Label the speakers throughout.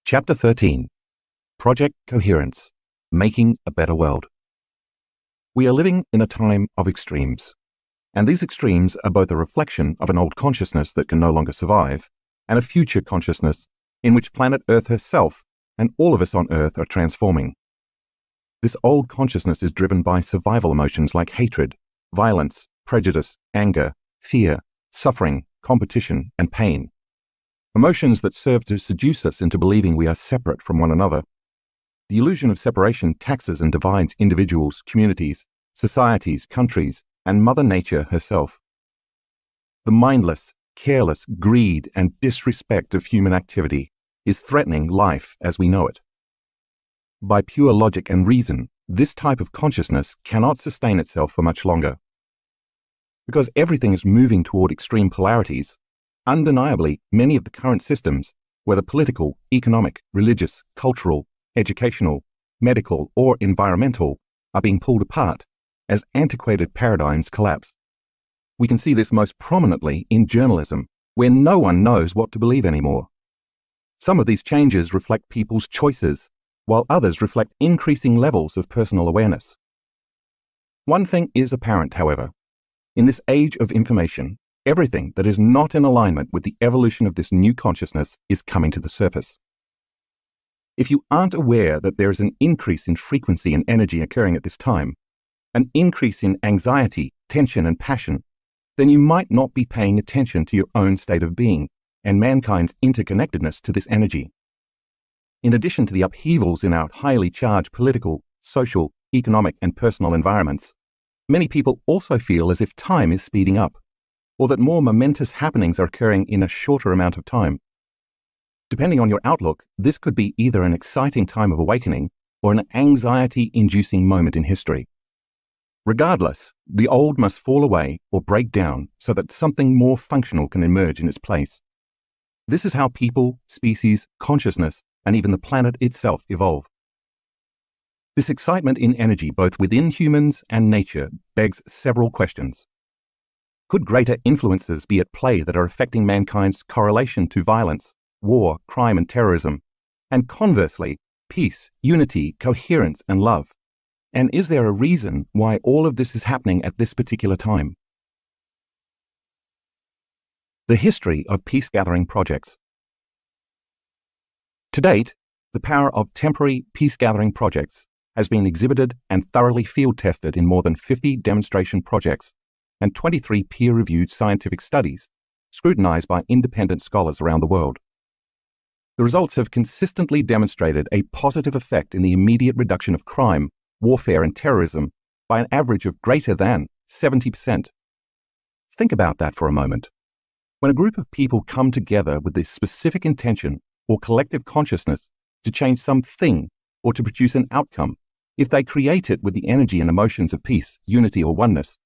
Speaker 1: Chapter 13. Project Coherence, Making a Better World. We are living in a time of extremes, and these extremes are both a reflection of an old consciousness that can no longer survive, and a future consciousness in which planet Earth herself and all of us on Earth are transforming. This old consciousness is driven by survival emotions like hatred, violence, prejudice, anger, fear, suffering, competition, and pain. Emotions that serve to seduce us into believing we are separate from one another. The illusion of separation taxes and divides individuals, communities, societies, countries, and Mother Nature herself. The mindless, careless greed and disrespect of human activity is threatening life as we know it. By pure logic and reason, this type of consciousness cannot sustain itself for much longer. Because everything is moving toward extreme polarities, undeniably, many of the current systems, whether political, economic, religious, cultural, educational, medical, or environmental, are being pulled apart as antiquated paradigms collapse. We can see this most prominently in journalism, where no one knows what to believe anymore. Some of these changes reflect people's choices, while others reflect increasing levels of personal awareness. One thing is apparent, however. In this age of information, everything that is not in alignment with the evolution of this new consciousness is coming to the surface. If you aren't aware that there is an increase in frequency and energy occurring at this time, an increase in anxiety, tension, and passion, then you might not be paying attention to your own state of being and mankind's interconnectedness to this energy. In addition to the upheavals in our highly charged political, social, economic, and personal environments, many people also feel as if time is speeding up, or that more momentous happenings are occurring in a shorter amount of time. Depending on your outlook, this could be either an exciting time of awakening or an anxiety-inducing moment in history. Regardless, the old must fall away or break down so that something more functional can emerge in its place. This is how people, species, consciousness, and even the planet itself evolve. This excitement in energy both within humans and nature begs several questions. Could greater influences be at play that are affecting mankind's correlation to violence, war, crime, and terrorism, and conversely, peace, unity, coherence, and love? And is there a reason why all of this is happening at this particular time? The history of peace-gathering projects. To date, the power of temporary peace-gathering projects has been exhibited and thoroughly field-tested in more than 50 demonstration projects and 23 peer-reviewed scientific studies, scrutinized by independent scholars around the world. The results have consistently demonstrated a positive effect in the immediate reduction of crime, warfare, and terrorism by an average of greater than 70%. Think about that for a moment. When a group of people come together with this specific intention or collective consciousness to change something or to produce an outcome, if they create it with the energy and emotions of peace, unity, or oneness,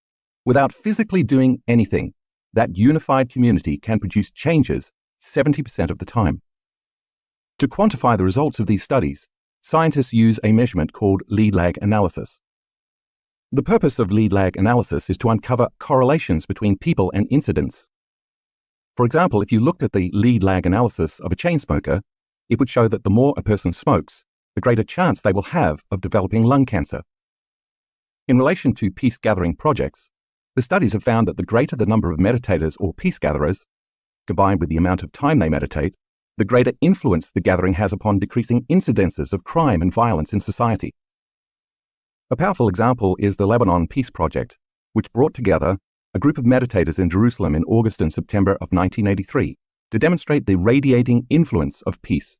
Speaker 1: without physically doing anything, that unified community can produce changes 70% of the time. To quantify the results of these studies, scientists use a measurement called lead-lag analysis. The purpose of lead-lag analysis is to uncover correlations between people and incidents. For example, if you looked at the lead-lag analysis of a chain smoker, it would show that the more a person smokes, the greater chance they will have of developing lung cancer. In relation to peace-gathering projects, the studies have found that the greater the number of meditators or peace gatherers, combined with the amount of time they meditate, the greater influence the gathering has upon decreasing incidences of crime and violence in society. A powerful example is the Lebanon Peace Project, which brought together a group of meditators in Jerusalem in August and September of 1983 to demonstrate the radiating influence of peace.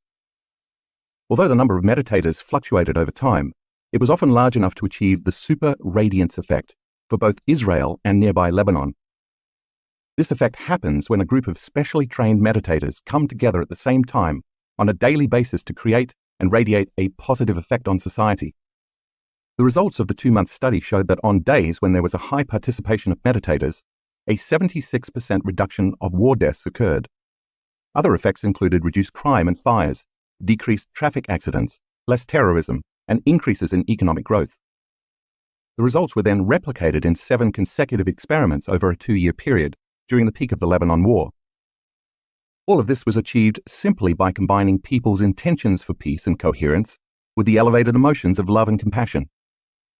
Speaker 1: Although the number of meditators fluctuated over time, it was often large enough to achieve the super radiance effect for both Israel and nearby Lebanon. This effect happens when a group of specially trained meditators come together at the same time on a daily basis to create and radiate a positive effect on society. The results of the 2-month study showed that on days when there was a high participation of meditators, a 76% reduction of war deaths occurred. Other effects included reduced crime and fires, decreased traffic accidents, less terrorism, and increases in economic growth. The results were then replicated in 7 consecutive experiments over a 2-year period during the peak of the Lebanon War. All of this was achieved simply by combining people's intentions for peace and coherence with the elevated emotions of love and compassion.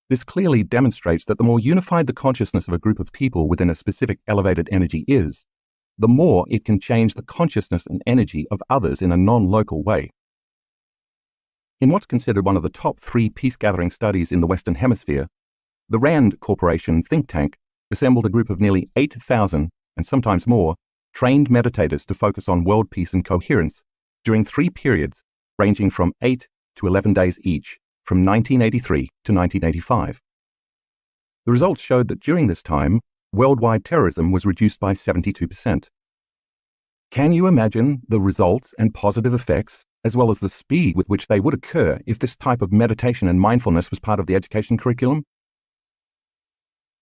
Speaker 1: This clearly demonstrates that the more unified the consciousness of a group of people within a specific elevated energy is, the more it can change the consciousness and energy of others in a non-local way. In what's considered one of the top 3 peace-gathering studies in the Western Hemisphere, the RAND Corporation think tank assembled a group of nearly 8,000, and sometimes more, trained meditators to focus on world peace and coherence during 3 periods ranging from 8 to 11 days each, from 1983 to 1985. The results showed that during this time, worldwide terrorism was reduced by 72%. Can you imagine the results and positive effects, as well as the speed with which they would occur if this type of meditation and mindfulness was part of the education curriculum?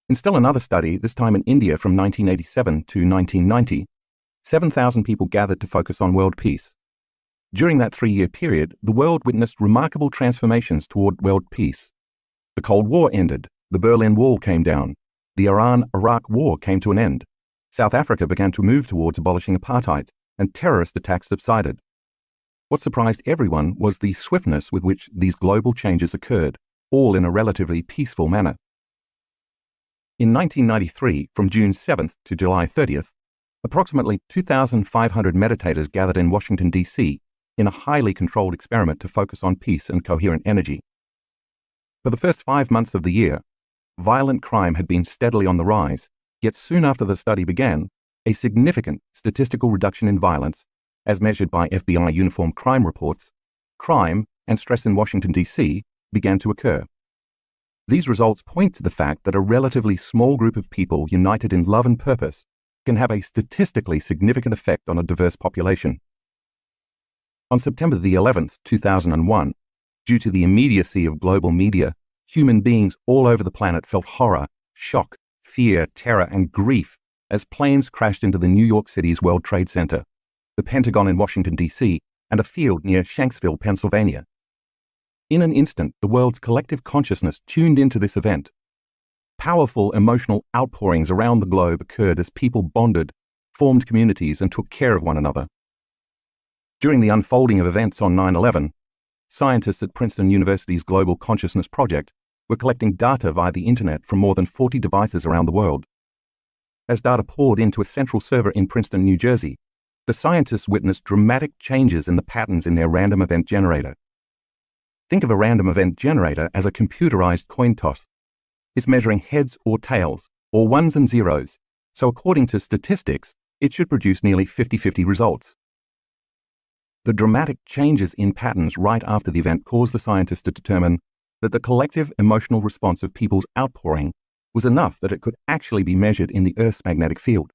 Speaker 1: In still another study, this time in India from 1987 to 1990, 7,000 people gathered to focus on world peace. During that 3-year period, the world witnessed remarkable transformations toward world peace. The Cold War ended, the Berlin Wall came down, the Iran-Iraq War came to an end, South Africa began to move towards abolishing apartheid, and terrorist attacks subsided. What surprised everyone was the swiftness with which these global changes occurred, all in a relatively peaceful manner. In 1993, from June 7th to July 30th, approximately 2,500 meditators gathered in Washington, D.C., in a highly controlled experiment to focus on peace and coherent energy. For the first 5 months of the year, violent crime had been steadily on the rise, yet soon after the study began, a significant statistical reduction in violence, as measured by FBI uniform crime reports, crime and stress in Washington, D.C., began to occur. These results point to the fact that a relatively small group of people united in love and purpose can have a statistically significant effect on a diverse population. On September the 11th, 2001, due to the immediacy of global media, human beings all over the planet felt horror, shock, fear, terror, and grief as planes crashed into the New York City's World Trade Center, the Pentagon in Washington, D.C., and a field near Shanksville, Pennsylvania. In an instant, the world's collective consciousness tuned into this event. Powerful emotional outpourings around the globe occurred as people bonded, formed communities, and took care of one another. During the unfolding of events on 9/11, scientists at Princeton University's Global Consciousness Project were collecting data via the internet from more than 40 devices around the world. As data poured into a central server in Princeton, New Jersey, the scientists witnessed dramatic changes in the patterns in their random event generator. Think of a random event generator as a computerized coin toss. It's measuring heads or tails, or ones and zeros, so according to statistics, it should produce nearly 50-50 results. The dramatic changes in patterns right after the event caused the scientists to determine that the collective emotional response of people's outpouring was enough that it could actually be measured in the Earth's magnetic field.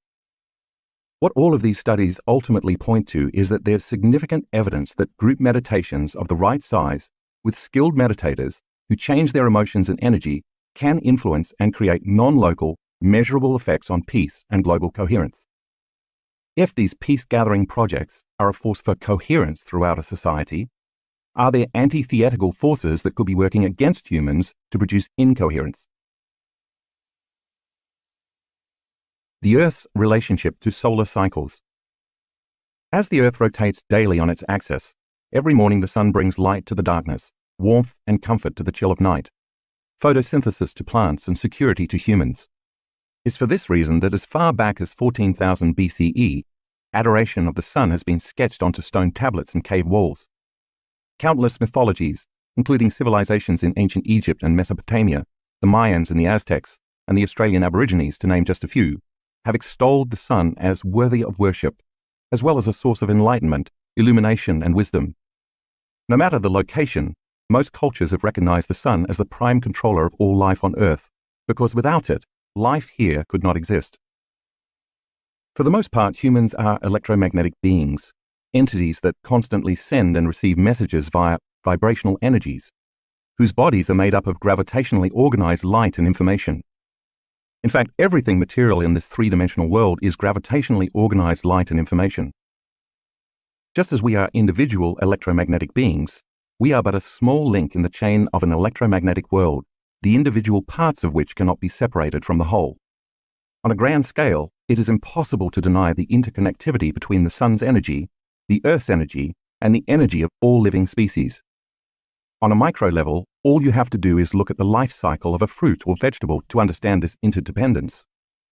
Speaker 1: What all of these studies ultimately point to is that there's significant evidence that group meditations of the right size with skilled meditators who change their emotions and energy can influence and create non-local, measurable effects on peace and global coherence. If these peace-gathering projects are a force for coherence throughout a society, are there antithetical forces that could be working against humans to produce incoherence? The Earth's relationship to solar cycles. As the Earth rotates daily on its axis, every morning the sun brings light to the darkness, warmth and comfort to the chill of night, photosynthesis to plants and security to humans. It's for this reason that as far back as 14,000 BCE, adoration of the sun has been sketched onto stone tablets and cave walls. Countless mythologies, including civilizations in ancient Egypt and Mesopotamia, the Mayans and the Aztecs, and the Australian Aborigines, to name just a few, have extolled the sun as worthy of worship, as well as a source of enlightenment, illumination, and wisdom. No matter the location, most cultures have recognized the sun as the prime controller of all life on Earth, because without it, life here could not exist. For the most part, humans are electromagnetic beings, entities that constantly send and receive messages via vibrational energies, whose bodies are made up of gravitationally organized light and information. In fact, everything material in this three-dimensional world is gravitationally organized light and information. Just as we are individual electromagnetic beings, we are but a small link in the chain of an electromagnetic world, the individual parts of which cannot be separated from the whole. On a grand scale, it is impossible to deny the interconnectivity between the sun's energy, the Earth's energy, and the energy of all living species. On a micro level, all you have to do is look at the life cycle of a fruit or vegetable to understand this interdependence.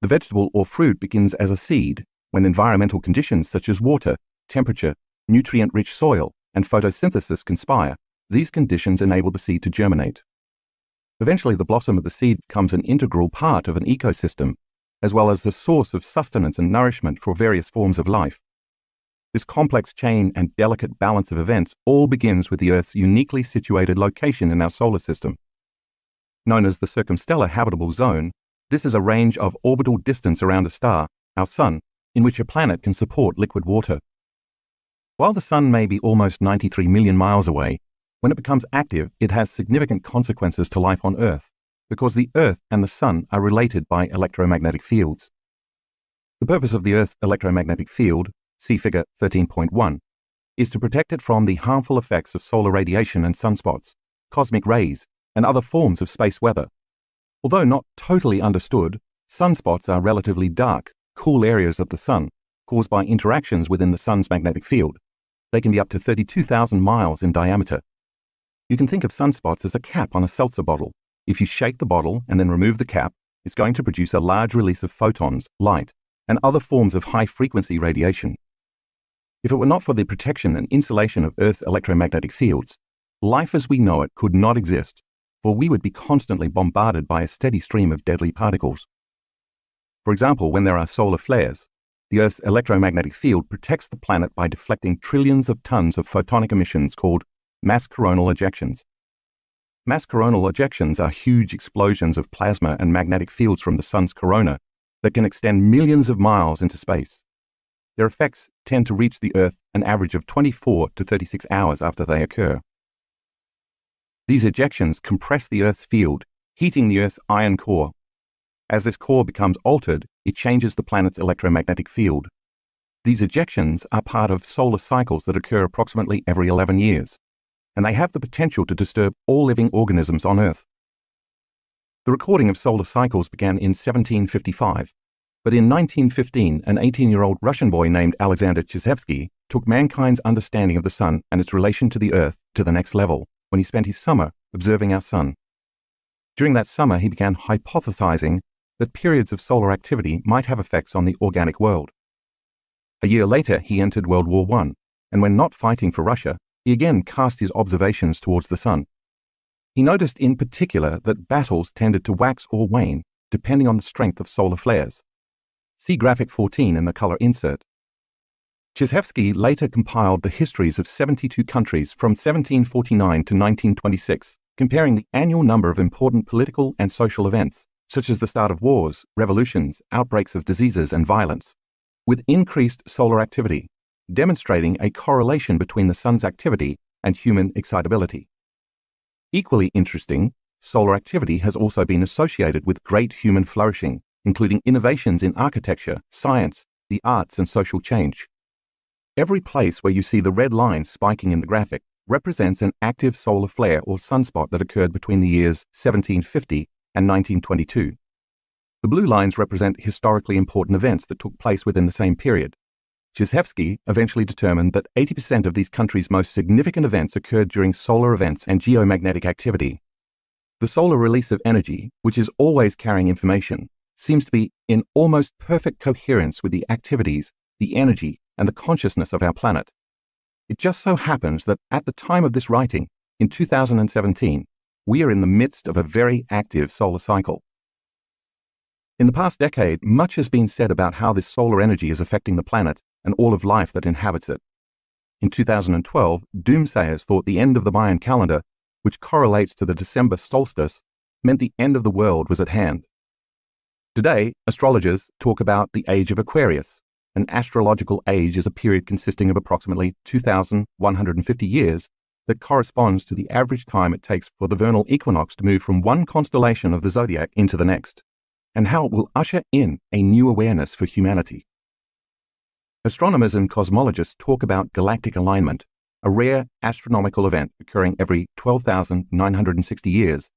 Speaker 1: The vegetable or fruit begins as a seed when environmental conditions such as water, temperature, nutrient-rich soil, and photosynthesis conspire. These conditions enable the seed to germinate. Eventually, the blossom of the seed becomes an integral part of an ecosystem, as well as the source of sustenance and nourishment for various forms of life. This complex chain and delicate balance of events all begins with the Earth's uniquely situated location in our solar system. Known as the circumstellar habitable zone, this is a range of orbital distance around a star, our Sun, in which a planet can support liquid water. While the Sun may be almost 93 million miles away, when it becomes active, it has significant consequences to life on Earth, because the Earth and the Sun are related by electromagnetic fields. The purpose of the Earth's electromagnetic field, see Figure 13.1, is to protect it from the harmful effects of solar radiation and sunspots, cosmic rays, and other forms of space weather. Although not totally understood, sunspots are relatively dark, cool areas of the Sun, caused by interactions within the Sun's magnetic field. They can be up to 32,000 miles in diameter. You can think of sunspots as a cap on a seltzer bottle. If you shake the bottle and then remove the cap, it's going to produce a large release of photons, light, and other forms of high-frequency radiation. If it were not for the protection and insulation of Earth's electromagnetic fields, life as we know it could not exist, for we would be constantly bombarded by a steady stream of deadly particles. For example, when there are solar flares, the Earth's electromagnetic field protects the planet by deflecting trillions of tons of photonic emissions called mass coronal ejections. Mass coronal ejections are huge explosions of plasma and magnetic fields from the Sun's corona that can extend millions of miles into space. Their effects tend to reach the Earth an average of 24 to 36 hours after they occur. These ejections compress the Earth's field, heating the Earth's iron core. As this core becomes altered, it changes the planet's electromagnetic field. These ejections are part of solar cycles that occur approximately every 11 years, and they have the potential to disturb all living organisms on Earth. The recording of solar cycles began in 1755, but in 1915, an 18-year-old Russian boy named Alexander Chizhevsky took mankind's understanding of the Sun and its relation to the Earth to the next level when he spent his summer observing our Sun. During that summer, he began hypothesizing that periods of solar activity might have effects on the organic world. A year later, he entered World War I, and when not fighting for Russia, he again cast his observations towards the Sun. He noticed in particular that battles tended to wax or wane depending on the strength of solar flares. See graphic 14 in the color insert. Chizhevsky later compiled the histories of 72 countries from 1749 to 1926, comparing the annual number of important political and social events, such as the start of wars, revolutions, outbreaks of diseases, and violence, with increased solar activity, demonstrating a correlation between the Sun's activity and human excitability. Equally interesting, solar activity has also been associated with great human flourishing, including innovations in architecture, science, the arts, and social change. Every place where you see the red line spiking in the graphic represents an active solar flare or sunspot that occurred between the years 1750 and 1922. The blue lines represent historically important events that took place within the same period. Chizhevsky eventually determined that 80% of these countries' most significant events occurred during solar events and geomagnetic activity. The solar release of energy, which is always carrying information, seems to be in almost perfect coherence with the activities, the energy, and the consciousness of our planet. It just so happens that at the time of this writing, in 2017, we are in the midst of a very active solar cycle. In the past decade, much has been said about how this solar energy is affecting the planet and all of life that inhabits it. In 2012, doomsayers thought the end of the Mayan calendar, which correlates to the December solstice, meant the end of the world was at hand. Today, astrologers talk about the age of Aquarius. An astrological age is a period consisting of approximately 2,150 years that corresponds to the average time it takes for the vernal equinox to move from one constellation of the zodiac into the next, and how it will usher in a new awareness for humanity. Astronomers and cosmologists talk about galactic alignment, a rare astronomical event occurring every 12,960 years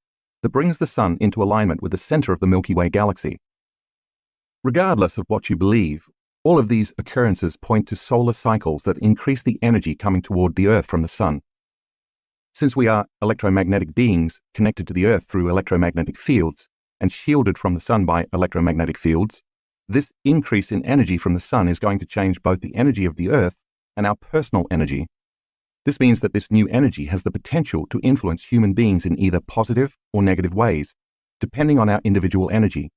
Speaker 1: that brings the Sun into alignment with the center of the Milky Way galaxy. Regardless of what you believe, all of these occurrences point to solar cycles that increase the energy coming toward the Earth from the Sun. Since we are electromagnetic beings connected to the Earth through electromagnetic fields and shielded from the Sun by electromagnetic fields, this increase in energy from the Sun is going to change both the energy of the Earth and our personal energy. This means that this new energy has the potential to influence human beings in either positive or negative ways, depending on our individual energy.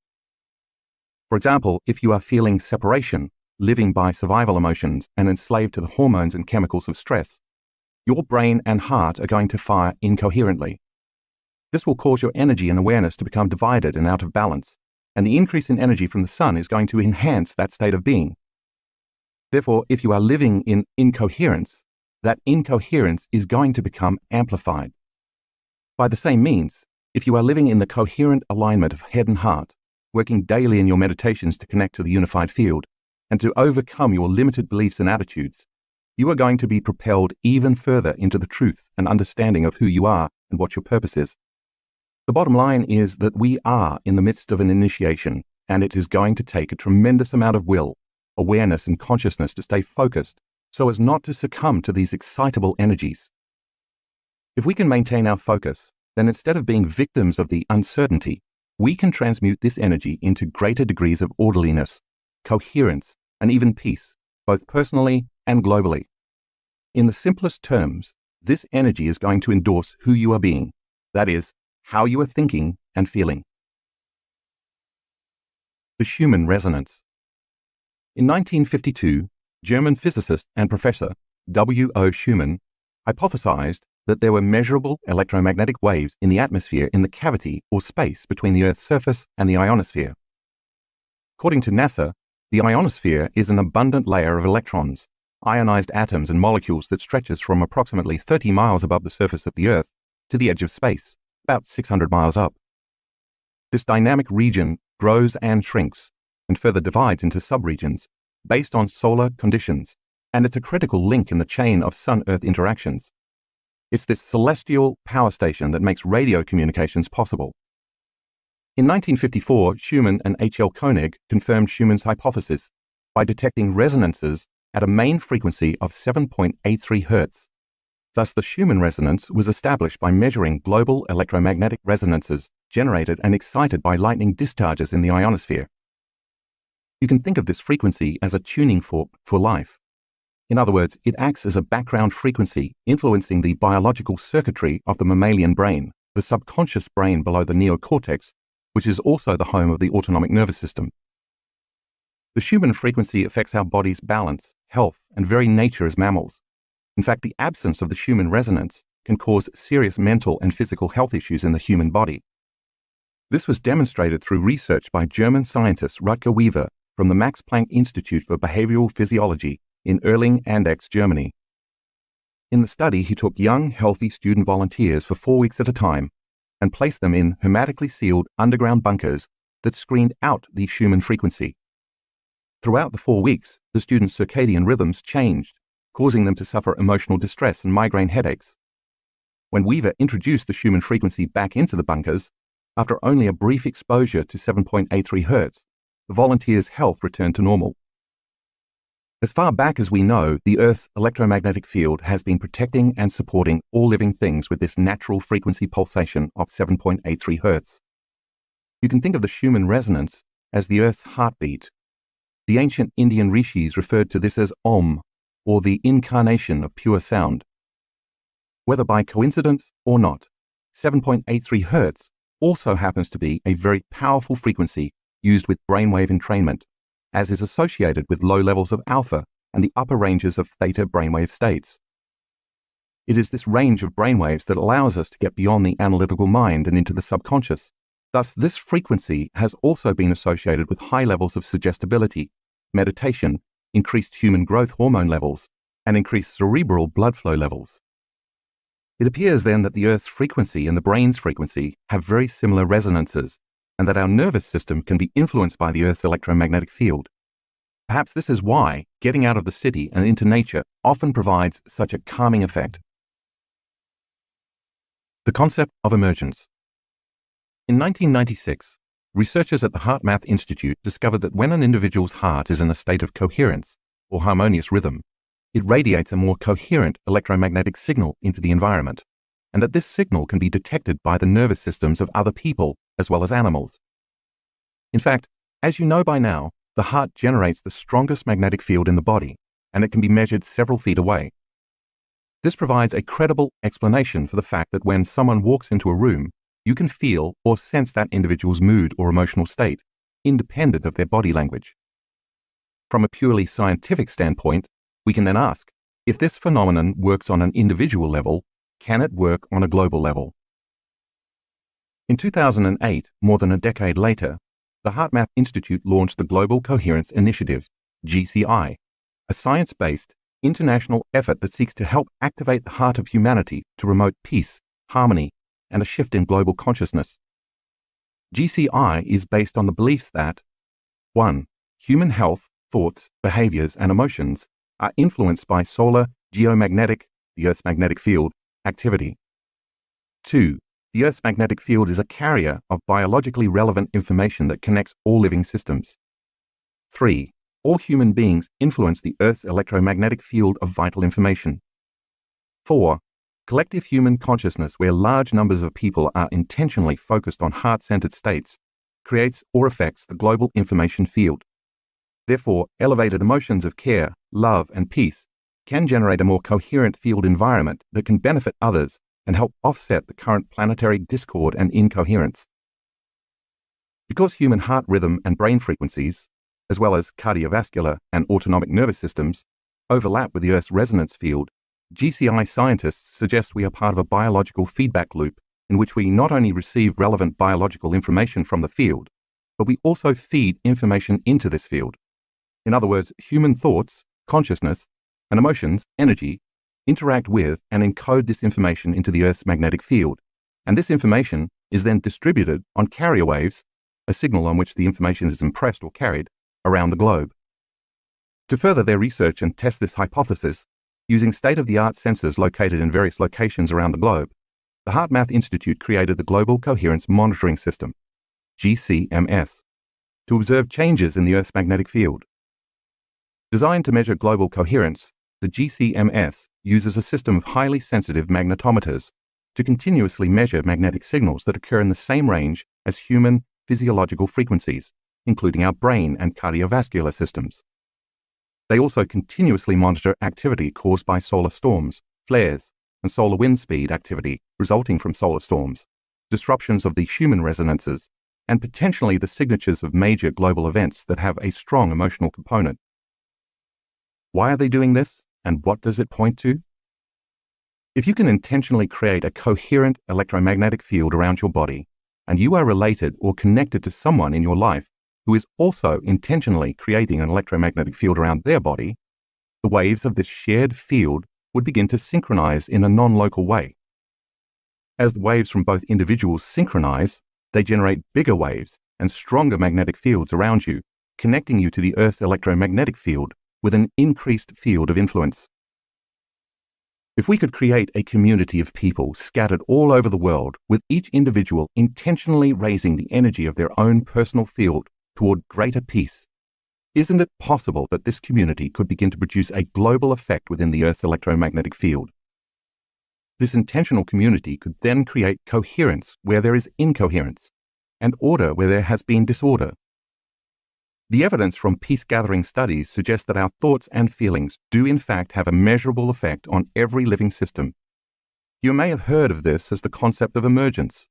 Speaker 1: For example, if you are feeling separation, living by survival emotions, and enslaved to the hormones and chemicals of stress, your brain and heart are going to fire incoherently. This will cause your energy and awareness to become divided and out of balance, and the increase in energy from the Sun is going to enhance that state of being. Therefore, if you are living in incoherence, that incoherence is going to become amplified. By the same means, if you are living in the coherent alignment of head and heart, working daily in your meditations to connect to the unified field, and to overcome your limited beliefs and attitudes, you are going to be propelled even further into the truth and understanding of who you are and what your purpose is. The bottom line is that we are in the midst of an initiation, and it is going to take a tremendous amount of will, awareness, and consciousness to stay focused so as not to succumb to these excitable energies. If we can maintain our focus, then instead of being victims of the uncertainty, we can transmute this energy into greater degrees of orderliness, coherence, and even peace, both personally and globally. In the simplest terms, this energy is going to endorse who you are being, that is, how you are thinking and feeling. The Schumann resonance. In 1952, German physicist and professor W.O. Schumann hypothesized that there were measurable electromagnetic waves in the atmosphere in the cavity or space between the Earth's surface and the ionosphere. According to NASA, the ionosphere is an abundant layer of electrons, ionized atoms and molecules that stretches from approximately 30 miles above the surface of the Earth to the edge of space, about 600 miles up. This dynamic region grows and shrinks, and further divides into subregions, based on solar conditions, and it's a critical link in the chain of Sun-Earth interactions. It's this celestial power station that makes radio communications possible. In 1954, Schumann and H.L. Koenig confirmed Schumann's hypothesis by detecting resonances at a main frequency of 7.83 Hz. Thus, the Schumann resonance was established by measuring global electromagnetic resonances generated and excited by lightning discharges in the ionosphere. You can think of this frequency as a tuning fork for life. In other words, it acts as a background frequency influencing the biological circuitry of the mammalian brain, the subconscious brain below the neocortex, which is also the home of the autonomic nervous system. The Schumann frequency affects our body's balance, health, and very nature as mammals. In fact, the absence of the Schumann resonance can cause serious mental and physical health issues in the human body. This was demonstrated through research by German scientist Rutger Wever from the Max Planck Institute for Behavioral Physiology in Erlangen-Andechs, Germany. In the study, he took young, healthy student volunteers for 4 weeks at a time and placed them in hermetically sealed underground bunkers that screened out the Schumann frequency. Throughout the 4 weeks, the students' circadian rhythms changed, causing them to suffer emotional distress and migraine headaches. When Wever introduced the Schumann frequency back into the bunkers, after only a brief exposure to 7.83 Hz, the volunteers' health returned to normal. As far back as we know, the Earth's electromagnetic field has been protecting and supporting all living things with this natural frequency pulsation of 7.83 Hz. You can think of the Schumann resonance as the Earth's heartbeat. The ancient Indian rishis referred to this as Om, or the incarnation of pure sound. Whether by coincidence or not, 7.83 Hz also happens to be a very powerful frequency used with brainwave entrainment, as is associated with low levels of alpha and the upper ranges of theta brainwave states. It is this range of brainwaves that allows us to get beyond the analytical mind and into the subconscious. Thus, this frequency has also been associated with high levels of suggestibility, meditation, increased human growth hormone levels, and increased cerebral blood flow levels. It appears then that the Earth's frequency and the brain's frequency have very similar resonances, and that our nervous system can be influenced by the Earth's electromagnetic field. Perhaps this is why getting out of the city and into nature often provides such a calming effect. The concept of emergence. In 1996, researchers at the HeartMath Institute discovered that when an individual's heart is in a state of coherence or harmonious rhythm, it radiates a more coherent electromagnetic signal into the environment, and that this signal can be detected by the nervous systems of other people as well as animals. In fact, as you know by now, the heart generates the strongest magnetic field in the body, and it can be measured several feet away. This provides a credible explanation for the fact that when someone walks into a room, you can feel or sense that individual's mood or emotional state, independent of their body language. From a purely scientific standpoint, we can then ask, if this phenomenon works on an individual level, can it work on a global level? In 2008, more than a decade later, the HeartMath Institute launched the Global Coherence Initiative, GCI, a science-based, international effort that seeks to help activate the heart of humanity to promote peace, harmony, and a shift in global consciousness. GCI is based on the beliefs that 1. Human health, thoughts, behaviors, and emotions are influenced by solar, geomagnetic, the Earth's magnetic field, activity. 2. The Earth's magnetic field is a carrier of biologically relevant information that connects all living systems. 3. All human beings influence the Earth's electromagnetic field of vital information. 4. Collective human consciousness, where large numbers of people are intentionally focused on heart-centered states, creates or affects the global information field. Therefore, elevated emotions of care, love, and peace can generate a more coherent field environment that can benefit others and help offset the current planetary discord and incoherence. Because human heart rhythm and brain frequencies, as well as cardiovascular and autonomic nervous systems, overlap with the Earth's resonance field, GCI scientists suggest we are part of a biological feedback loop in which we not only receive relevant biological information from the field, but we also feed information into this field. In other words, human thoughts, consciousness, and emotions, energy, interact with and encode this information into the Earth's magnetic field, and this information is then distributed on carrier waves, a signal on which the information is impressed or carried, around the globe. To further their research and test this hypothesis, using state-of-the-art sensors located in various locations around the globe, the HeartMath Institute created the Global Coherence Monitoring System, GCMS, to observe changes in the Earth's magnetic field. Designed to measure global coherence, the GCMS uses a system of highly sensitive magnetometers to continuously measure magnetic signals that occur in the same range as human physiological frequencies, including our brain and cardiovascular systems. They also continuously monitor activity caused by solar storms, flares, and solar wind speed activity resulting from solar storms, disruptions of the Schumann resonances, and potentially the signatures of major global events that have a strong emotional component. Why are they doing this, and what does it point to? If you can intentionally create a coherent electromagnetic field around your body, and you are related or connected to someone in your life who is also intentionally creating an electromagnetic field around their body, the waves of this shared field would begin to synchronize in a non-local way. As the waves from both individuals synchronize, they generate bigger waves and stronger magnetic fields around you, connecting you to the Earth's electromagnetic field with an increased field of influence. If we could create a community of people scattered all over the world, with each individual intentionally raising the energy of their own personal field toward greater peace, isn't it possible that this community could begin to produce a global effect within the Earth's electromagnetic field? This intentional community could then create coherence where there is incoherence, and order where there has been disorder. The evidence from peace-gathering studies suggests that our thoughts and feelings do in fact have a measurable effect on every living system. You may have heard of this as the concept of emergence.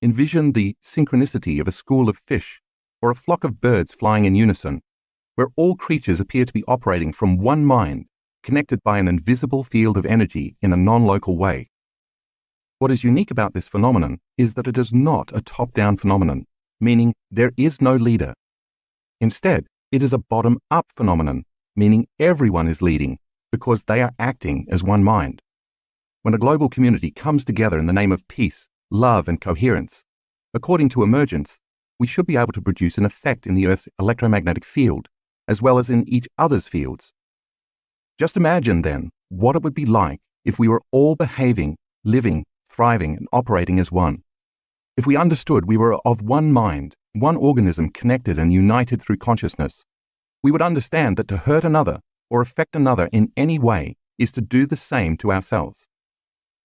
Speaker 1: Envision the synchronicity of a school of fish or a flock of birds flying in unison, where all creatures appear to be operating from one mind, connected by an invisible field of energy in a non-local way. What is unique about this phenomenon is that it is not a top-down phenomenon, meaning there is no leader. Instead, it is a bottom-up phenomenon, meaning everyone is leading because they are acting as one mind. When a global community comes together in the name of peace, love, and coherence, according to emergence, we should be able to produce an effect in the Earth's electromagnetic field, as well as in each other's fields. Just imagine, then, what it would be like if we were all behaving, living, thriving, and operating as one. If we understood we were of one mind, one organism connected and united through consciousness, we would understand that to hurt another or affect another in any way is to do the same to ourselves.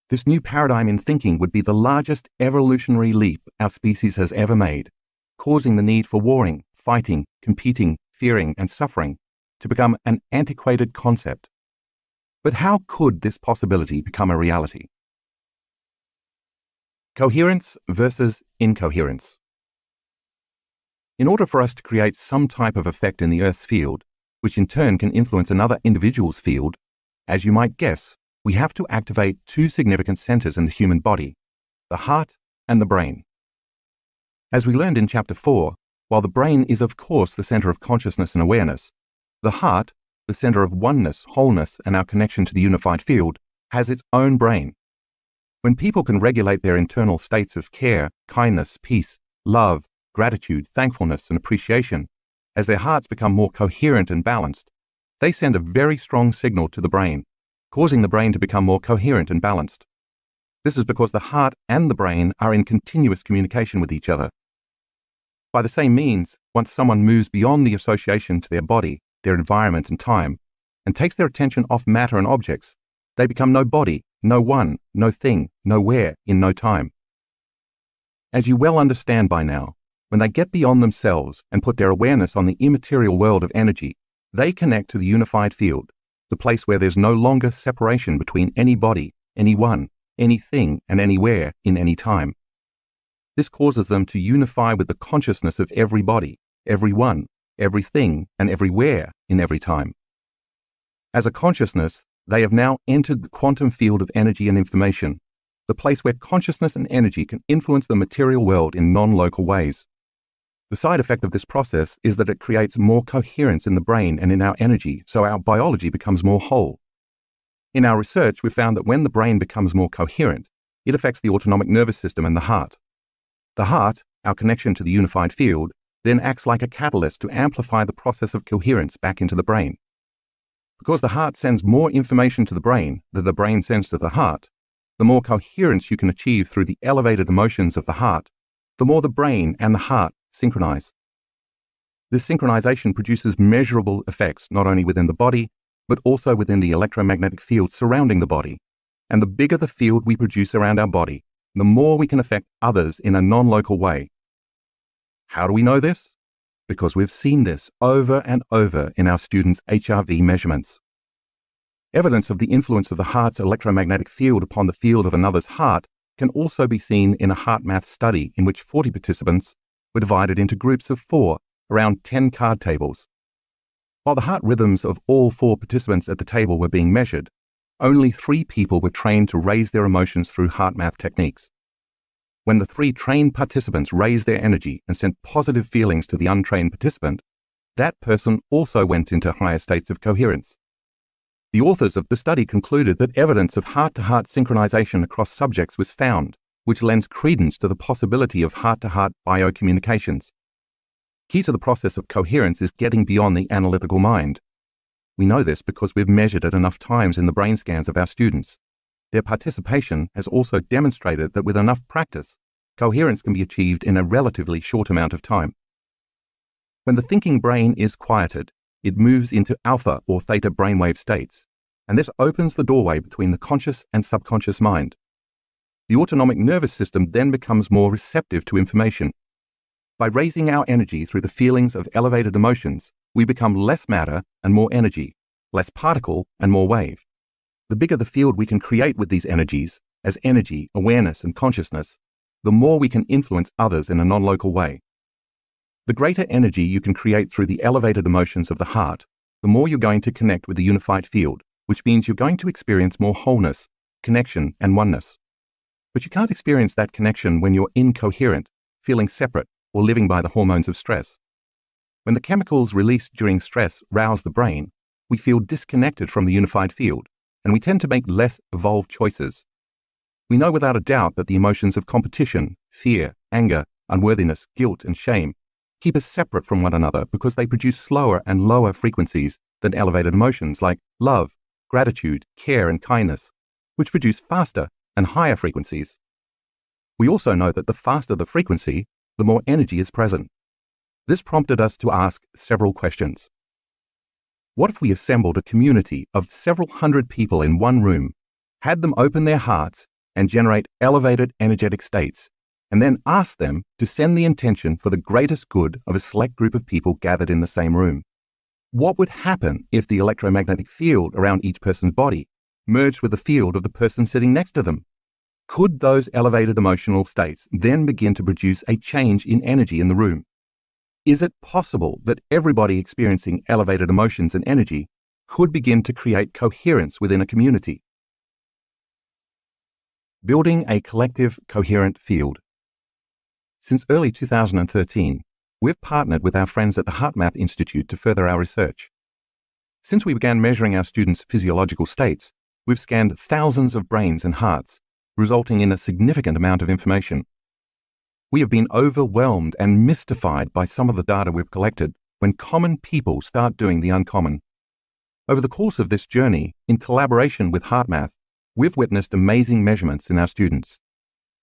Speaker 1: This new paradigm in thinking would be the largest evolutionary leap our species has ever made, causing the need for warring, fighting, competing, fearing, and suffering to become an antiquated concept. But how could this possibility become a reality? Coherence versus incoherence. In order for us to create some type of effect in the Earth's field, which in turn can influence another individual's field, as you might guess, we have to activate two significant centers in the human body, the heart and the brain. As we learned in Chapter 4, while the brain is of course the center of consciousness and awareness, the heart, the center of oneness, wholeness, and our connection to the unified field, has its own brain. When people can regulate their internal states of care, kindness, peace, love, gratitude, thankfulness, and appreciation, as their hearts become more coherent and balanced, they send a very strong signal to the brain, causing the brain to become more coherent and balanced. This is because the heart and the brain are in continuous communication with each other. By the same means, once someone moves beyond the association to their body, their environment and time, and takes their attention off matter and objects, they become no body, no one, no thing, nowhere, in no time. As you well understand by now, when they get beyond themselves and put their awareness on the immaterial world of energy, they connect to the unified field, the place where there's no longer separation between any body, anyone, anything, and anywhere in any time. This causes them to unify with the consciousness of every body, everyone, everything, and everywhere in every time. As a consciousness, they have now entered the quantum field of energy and information, the place where consciousness and energy can influence the material world in non-local ways. The side effect of this process is that it creates more coherence in the brain and in our energy, so our biology becomes more whole. In our research, we found that when the brain becomes more coherent, it affects the autonomic nervous system and the heart. The heart, our connection to the unified field, then acts like a catalyst to amplify the process of coherence back into the brain. Because the heart sends more information to the brain than the brain sends to the heart, the more coherence you can achieve through the elevated emotions of the heart, the more the brain and the heart synchronize. This synchronization produces measurable effects not only within the body, but also within the electromagnetic field surrounding the body. And the bigger the field we produce around our body, the more we can affect others in a non-local way. How do we know this? Because we've seen this over and over in our students' HRV measurements. Evidence of the influence of the heart's electromagnetic field upon the field of another's heart can also be seen in a heart math study in which 40 participants were divided into groups of 4 around 10 card tables. While the heart rhythms of all 4 participants at the table were being measured, only 3 people were trained to raise their emotions through heart math techniques. When the 3 trained participants raised their energy and sent positive feelings to the untrained participant, that person also went into higher states of coherence. The authors of the study concluded that evidence of heart-to-heart synchronization across subjects was found, which lends credence to the possibility of heart-to-heart biocommunications. Key to the process of coherence is getting beyond the analytical mind. We know this because we've measured it enough times in the brain scans of our students. Their participation has also demonstrated that with enough practice, coherence can be achieved in a relatively short amount of time. When the thinking brain is quieted, it moves into alpha or theta brainwave states, and this opens the doorway between the conscious and subconscious mind. The autonomic nervous system then becomes more receptive to information. By raising our energy through the feelings of elevated emotions, we become less matter and more energy, less particle and more wave. The bigger the field we can create with these energies, as energy, awareness, and consciousness, the more we can influence others in a non-local way. The greater energy you can create through the elevated emotions of the heart, the more you're going to connect with the unified field, which means you're going to experience more wholeness, connection, and oneness. But you can't experience that connection when you're incoherent, feeling separate, or living by the hormones of stress. When the chemicals released during stress rouse the brain, we feel disconnected from the unified field, and we tend to make less evolved choices. We know without a doubt that the emotions of competition, fear, anger, unworthiness, guilt, and shame keep us separate from one another because they produce slower and lower frequencies than elevated emotions like love, gratitude, care, and kindness, which produce faster and higher frequencies. We also know that the faster the frequency, the more energy is present. This prompted us to ask several questions. What if we assembled a community of several hundred people in one room, had them open their hearts and generate elevated energetic states, and then asked them to send the intention for the greatest good of a select group of people gathered in the same room? What would happen if the electromagnetic field around each person's body merged with the field of the person sitting next to them? Could those elevated emotional states then begin to produce a change in energy in the room? Is it possible that everybody experiencing elevated emotions and energy could begin to create coherence within a community? Building a collective coherent field. Since early 2013, we've partnered with our friends at the HeartMath Institute to further our research. Since we began measuring our students' physiological states, we've scanned thousands of brains and hearts, resulting in a significant amount of information. We have been overwhelmed and mystified by some of the data we've collected when common people start doing the uncommon. Over the course of this journey, in collaboration with HeartMath, we've witnessed amazing measurements in our students.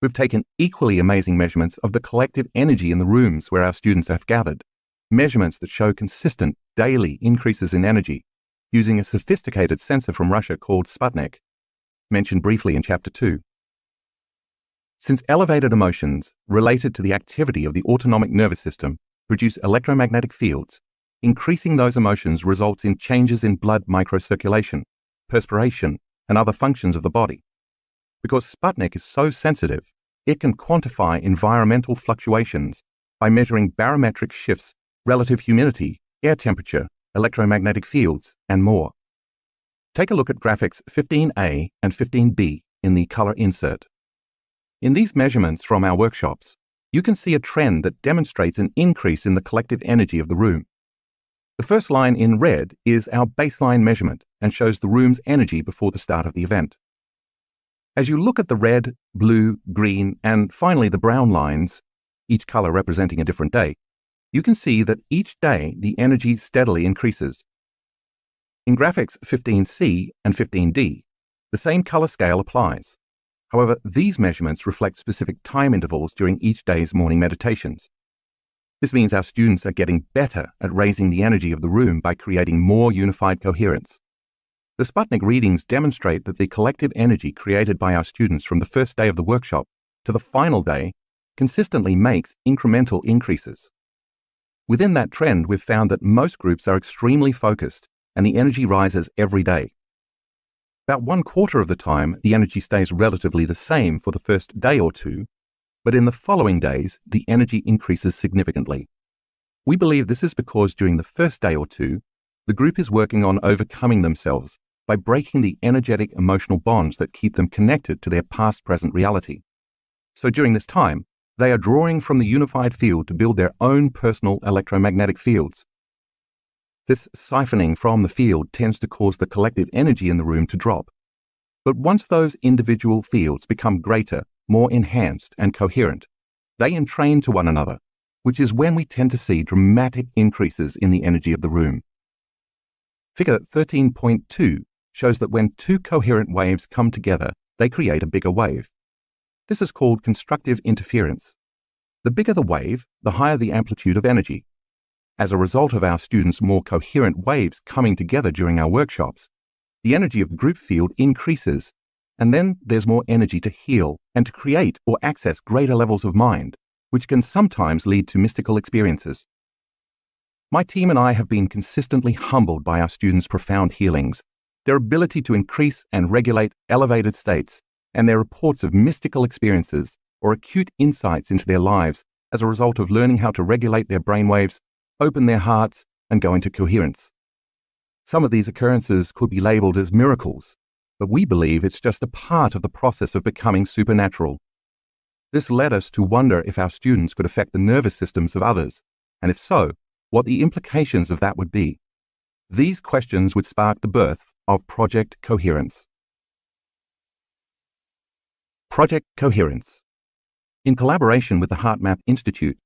Speaker 1: We've taken equally amazing measurements of the collective energy in the rooms where our students have gathered, measurements that show consistent daily increases in energy, using a sophisticated sensor from Russia called Sputnik, mentioned briefly in Chapter 2. Since elevated emotions related to the activity of the autonomic nervous system produce electromagnetic fields, increasing those emotions results in changes in blood microcirculation, perspiration, and other functions of the body. Because Sputnik is so sensitive, it can quantify environmental fluctuations by measuring barometric shifts, relative humidity, air temperature, electromagnetic fields, and more. Take a look at graphics 15A and 15B in the color insert. In these measurements from our workshops, you can see a trend that demonstrates an increase in the collective energy of the room. The first line in red is our baseline measurement and shows the room's energy before the start of the event. As you look at the red, blue, green, and finally the brown lines, each color representing a different day, you can see that each day the energy steadily increases. In graphics 15C and 15D, the same color scale applies. However, these measurements reflect specific time intervals during each day's morning meditations. This means our students are getting better at raising the energy of the room by creating more unified coherence. The Sputnik readings demonstrate that the collective energy created by our students from the first day of the workshop to the final day consistently makes incremental increases. Within that trend, we've found that most groups are extremely focused and the energy rises every day. About 1/4 of the time, the energy stays relatively the same for the first day or two, but in the following days, the energy increases significantly. We believe this is because during the first day or two, the group is working on overcoming themselves by breaking the energetic emotional bonds that keep them connected to their past-present reality. So during this time, they are drawing from the unified field to build their own personal electromagnetic fields. This siphoning from the field tends to cause the collective energy in the room to drop. But once those individual fields become greater, more enhanced, and coherent, they entrain to one another, which is when we tend to see dramatic increases in the energy of the room. Figure 13.2 shows that when two coherent waves come together, they create a bigger wave. This is called constructive interference. The bigger the wave, the higher the amplitude of energy. As a result of our students' more coherent waves coming together during our workshops, the energy of the group field increases, and then there's more energy to heal and to create or access greater levels of mind, which can sometimes lead to mystical experiences. My team and I have been consistently humbled by our students' profound healings, their ability to increase and regulate elevated states, and their reports of mystical experiences or acute insights into their lives as a result of learning how to regulate their brainwaves, open their hearts, and go into coherence. Some of these occurrences could be labeled as miracles, but we believe it's just a part of the process of becoming supernatural. This led us to wonder if our students could affect the nervous systems of others, and if so, what the implications of that would be. These questions would spark the birth of Project Coherence. Project Coherence. In collaboration with the HeartMath Institute,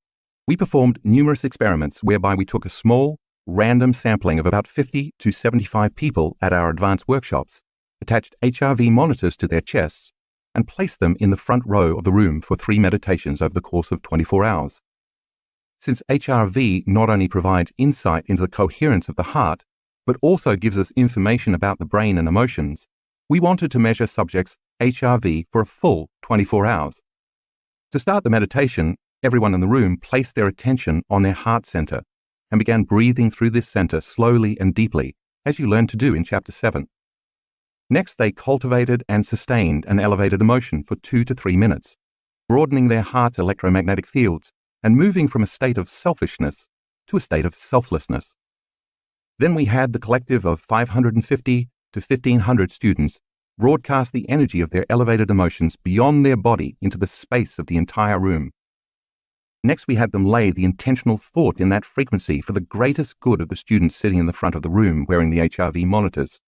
Speaker 1: we performed numerous experiments whereby we took a small, random sampling of about 50 to 75 people at our advanced workshops, attached HRV monitors to their chests, and placed them in the front row of the room for 3 meditations over the course of 24 hours. Since HRV not only provides insight into the coherence of the heart, but also gives us information about the brain and emotions, we wanted to measure subjects' HRV for a full 24 hours. To start the meditation, everyone in the room placed their attention on their heart center and began breathing through this center slowly and deeply, as you learned to do in Chapter 7. Next, they cultivated and sustained an elevated emotion for 2 to 3 minutes, broadening their heart's electromagnetic fields and moving from a state of selfishness to a state of selflessness. Then we had the collective of 550 to 1,500 students broadcast the energy of their elevated emotions beyond their body into the space of the entire room. Next, we had them lay the intentional thought in that frequency for the greatest good of the students sitting in the front of the room wearing the HRV monitors,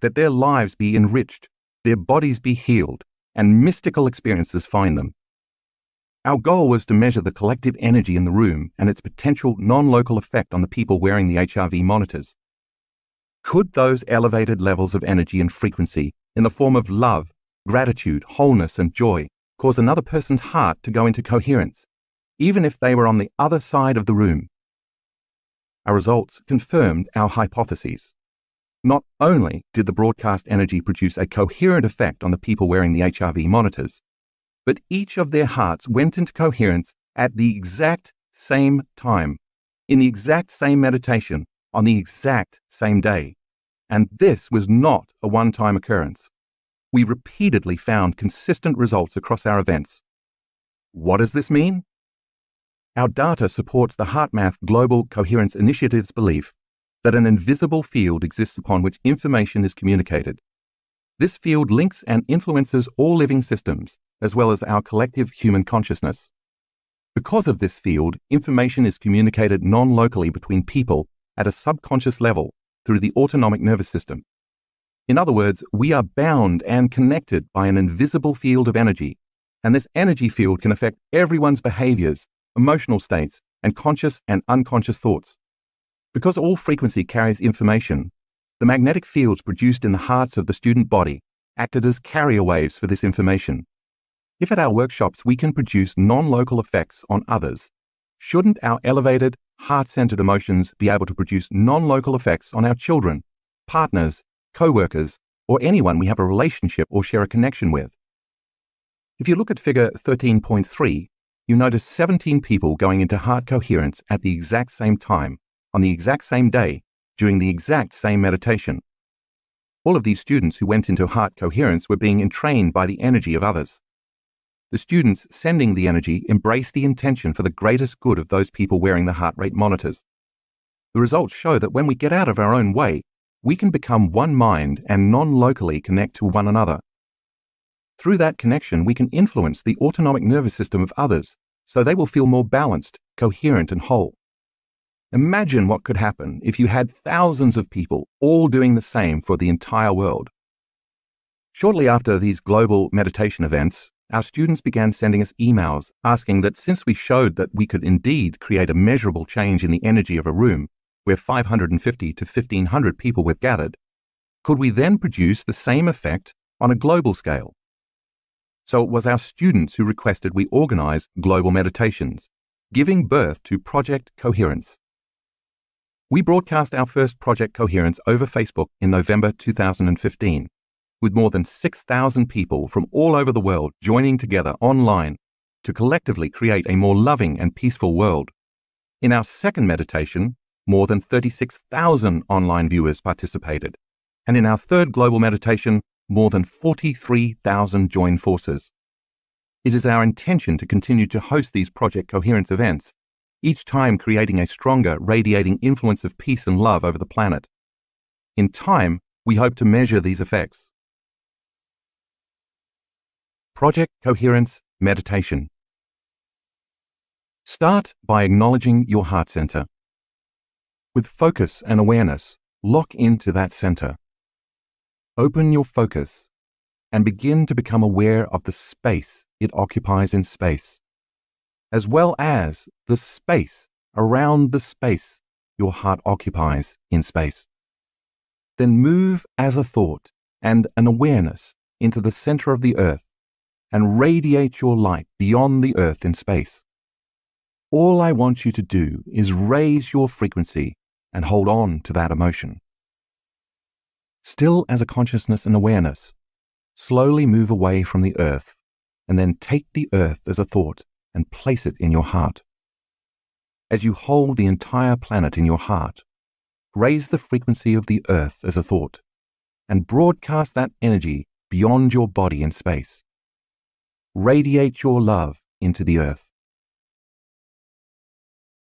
Speaker 1: that their lives be enriched, their bodies be healed, and mystical experiences find them. Our goal was to measure the collective energy in the room and its potential non-local effect on the people wearing the HRV monitors. Could those elevated levels of energy and frequency in the form of love, gratitude, wholeness, and joy cause another person's heart to go into coherence, even if they were on the other side of the room? Our results confirmed our hypotheses. Not only did the broadcast energy produce a coherent effect on the people wearing the HRV monitors, but each of their hearts went into coherence at the exact same time, in the exact same meditation, on the exact same day. And this was not a one-time occurrence. We repeatedly found consistent results across our events. What does this mean? Our data supports the HeartMath Global Coherence Initiative's belief that an invisible field exists upon which information is communicated. This field links and influences all living systems, as well as our collective human consciousness. Because of this field, information is communicated non-locally between people at a subconscious level through the autonomic nervous system. In other words, we are bound and connected by an invisible field of energy, and this energy field can affect everyone's behaviors, emotional states, and conscious and unconscious thoughts. Because all frequency carries information, the magnetic fields produced in the hearts of the student body acted as carrier waves for this information. If at our workshops we can produce non-local effects on others, shouldn't our elevated, heart-centered emotions be able to produce non-local effects on our children, partners, co-workers, or anyone we have a relationship or share a connection with? If you look at figure 13.3, you notice 17 people going into heart coherence at the exact same time, on the exact same day, during the exact same meditation. All of these students who went into heart coherence were being entrained by the energy of others. The students sending the energy embrace the intention for the greatest good of those people wearing the heart rate monitors. The results show that when we get out of our own way, we can become one mind and non-locally connect to one another. Through that connection, we can influence the autonomic nervous system of others so they will feel more balanced, coherent, and whole. Imagine what could happen if you had thousands of people all doing the same for the entire world. Shortly after these global meditation events, our students began sending us emails asking that since we showed that we could indeed create a measurable change in the energy of a room where 550 to 1,500 people were gathered, could we then produce the same effect on a global scale? So it was our students who requested we organize global meditations, giving birth to Project Coherence. We broadcast our first Project Coherence over Facebook in November 2015. With more than 6,000 people from all over the world joining together online to collectively create a more loving and peaceful world. In our second meditation, more than 36,000 online viewers participated, and in our third global meditation, more than 43,000 joined forces. It is our intention to continue to host these Project Coherence events, each time creating a stronger, radiating influence of peace and love over the planet. In time, we hope to measure these effects. Project Coherence Meditation. Start by acknowledging your heart center. With focus and awareness, lock into that center. Open your focus and begin to become aware of the space it occupies in space, as well as the space around the space your heart occupies in space. Then move as a thought and an awareness into the center of the earth and radiate your light beyond the earth in space. all I want you to do is raise your frequency and hold on to that emotion. Still as a consciousness and awareness, slowly move away from the earth and then take the earth as a thought and place it in your heart. As you hold the entire planet in your heart, raise the frequency of the earth as a thought and broadcast that energy beyond your body in space. Radiate your love into the earth.